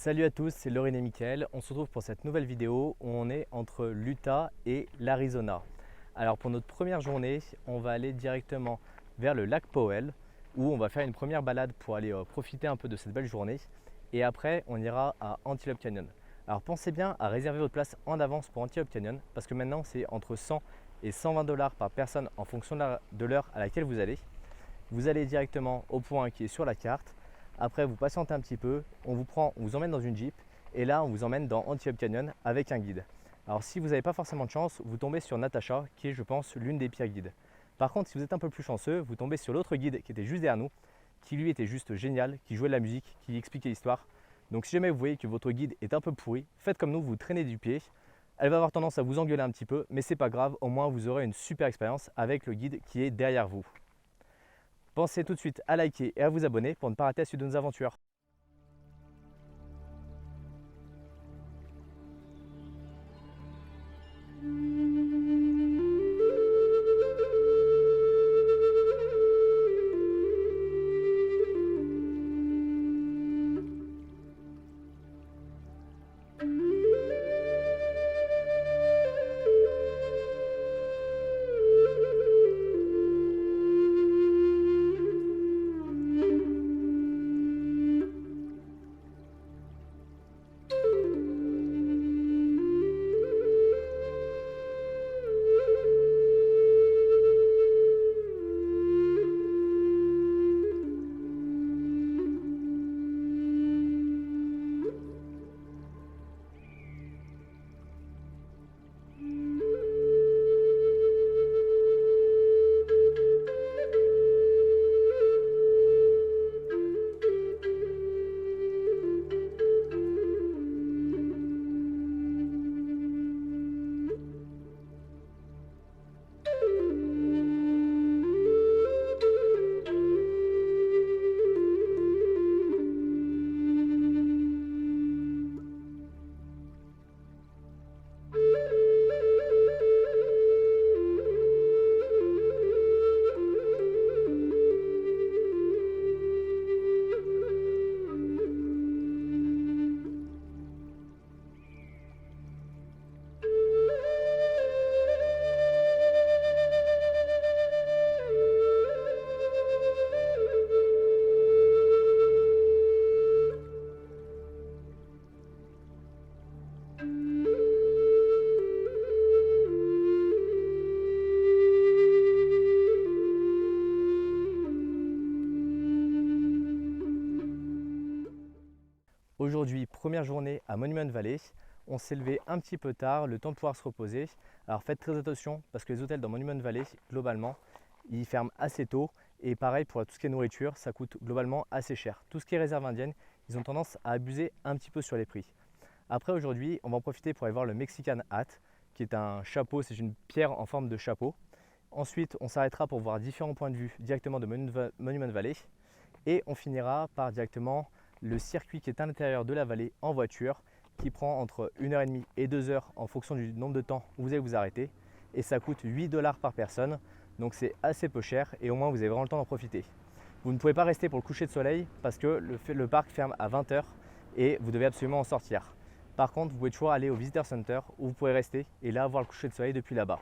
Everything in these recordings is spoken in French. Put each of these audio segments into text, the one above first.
Salut à tous, c'est Laurine et Mickaël. On se retrouve pour cette nouvelle vidéo où on est entre l'Utah et l'Arizona. Alors pour notre première journée, on va aller directement vers le lac Powell où on va faire une première balade pour aller profiter un peu de cette belle journée. Et après, on ira à Antelope Canyon. Alors pensez bien à réserver votre place en avance pour Antelope Canyon parce que maintenant c'est entre 100 et 120 $ par personne en fonction de l'heure à laquelle vous allez. Vous allez directement au point qui est sur la carte. Après, vous patientez un petit peu, on vous emmène dans une Jeep et là, on vous emmène dans Antelope Canyon avec un guide. Alors, si vous n'avez pas forcément de chance, vous tombez sur Natacha, qui est, je pense, l'une des pires guides. Par contre, si vous êtes un peu plus chanceux, vous tombez sur l'autre guide qui était juste derrière nous, qui lui était juste génial, qui jouait de la musique, qui expliquait l'histoire. Donc, si jamais vous voyez que votre guide est un peu pourri, faites comme nous, vous traînez du pied. Elle va avoir tendance à vous engueuler un petit peu, mais c'est pas grave, au moins vous aurez une super expérience avec le guide qui est derrière vous. Pensez tout de suite à liker et à vous abonner pour ne pas rater la suite de nos aventures. Aujourd'hui, première journée à Monument Valley. On s'est levé un petit peu tard, le temps de pouvoir se reposer. Alors faites très attention parce que les hôtels dans Monument Valley, globalement, ils ferment assez tôt. Et pareil pour tout ce qui est nourriture, ça coûte globalement assez cher. Tout ce qui est réserve indienne, ils ont tendance à abuser un petit peu sur les prix. Après aujourd'hui, on va en profiter pour aller voir le Mexican Hat, qui est un chapeau, c'est une pierre en forme de chapeau. Ensuite, on s'arrêtera pour voir différents points de vue directement de Monument Valley. Et on finira par directement le circuit qui est à l'intérieur de la vallée en voiture qui prend entre 1h30 et 2 heures en fonction du nombre de temps où vous allez vous arrêter et ça coûte 8 $ par personne, donc c'est assez peu cher et au moins vous avez vraiment le temps d'en profiter. Vous ne pouvez pas rester pour le coucher de soleil parce que le parc ferme à 20 h et vous devez absolument en sortir. Par contre, vous pouvez toujours aller au Visitor Center où vous pourrez rester et là voir le coucher de soleil depuis là-bas.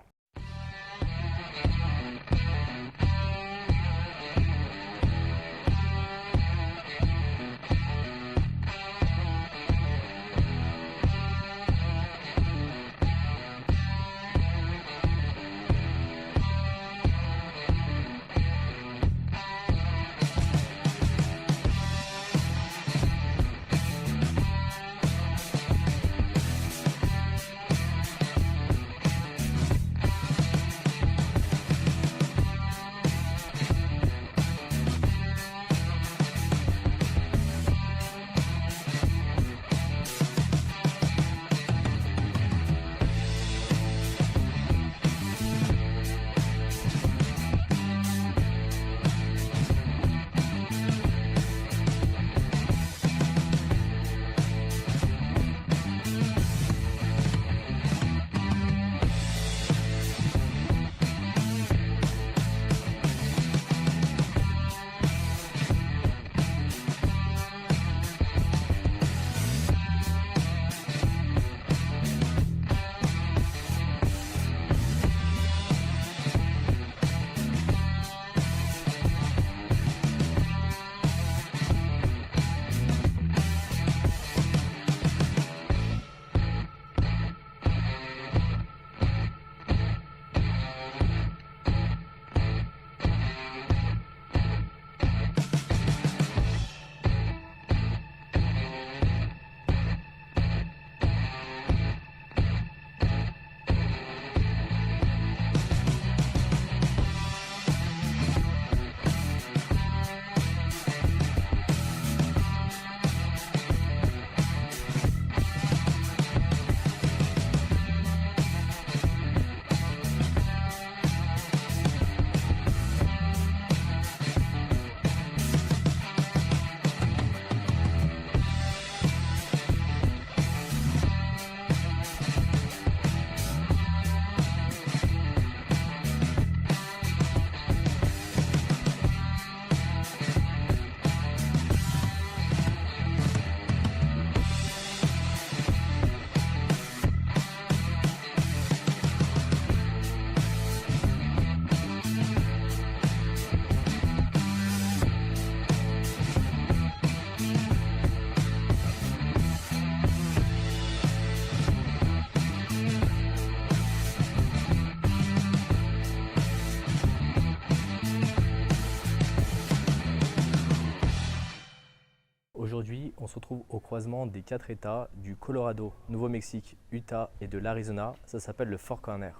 trouve au croisement des 4 États du Colorado, Nouveau-Mexique, Utah et de l'Arizona. Ça s'appelle le Four Corners.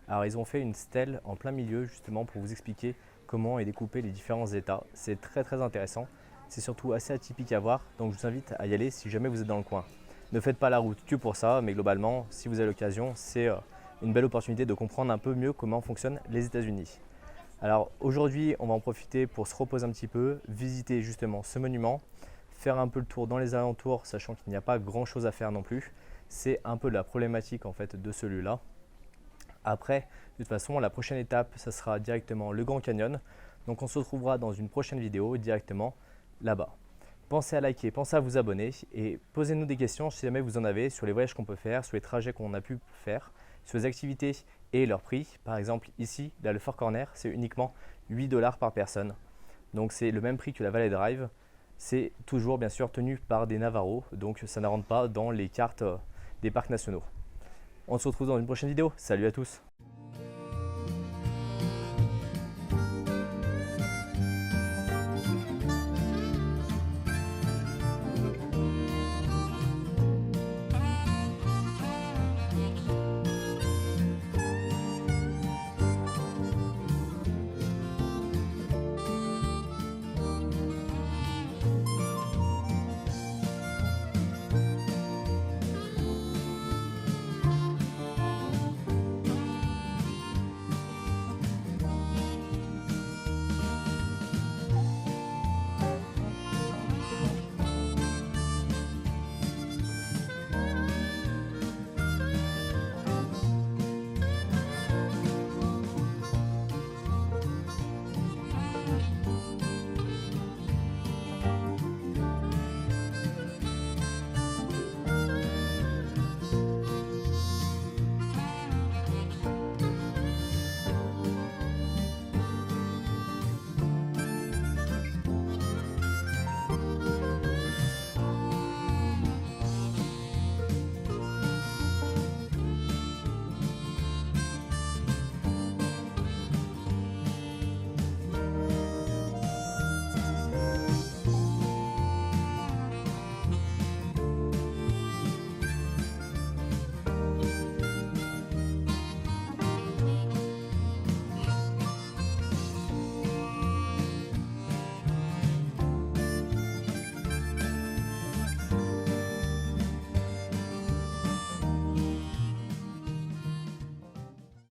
Alors ils ont fait une stèle en plein milieu justement pour vous expliquer comment est découpé les différents États. C'est très intéressant. C'est surtout assez atypique à voir, donc je vous invite à y aller si jamais vous êtes dans le coin. Ne faites pas la route que pour ça, mais globalement, si vous avez l'occasion, c'est une belle opportunité de comprendre un peu mieux comment fonctionnent les États-Unis. Alors aujourd'hui, on va en profiter pour se reposer un petit peu, visiter justement ce monument, faire un peu le tour dans les alentours, sachant qu'il n'y a pas grand chose à faire non plus. C'est un peu la problématique en fait de celui-là. Après, de toute façon, la prochaine étape, ça sera directement le Grand Canyon. Donc on se retrouvera dans une prochaine vidéo directement là-bas. Pensez à liker, pensez à vous abonner et posez-nous des questions si jamais vous en avez sur les voyages qu'on peut faire, sur les trajets qu'on a pu faire, sur les activités et leurs prix. Par exemple, ici, là, le Four Corners, c'est uniquement 8 $ par personne. Donc c'est le même prix que la Valley Drive. C'est toujours bien sûr tenu par des Navarros, donc ça ne rentre pas dans les cartes des parcs nationaux. On se retrouve dans une prochaine vidéo. Salut à tous!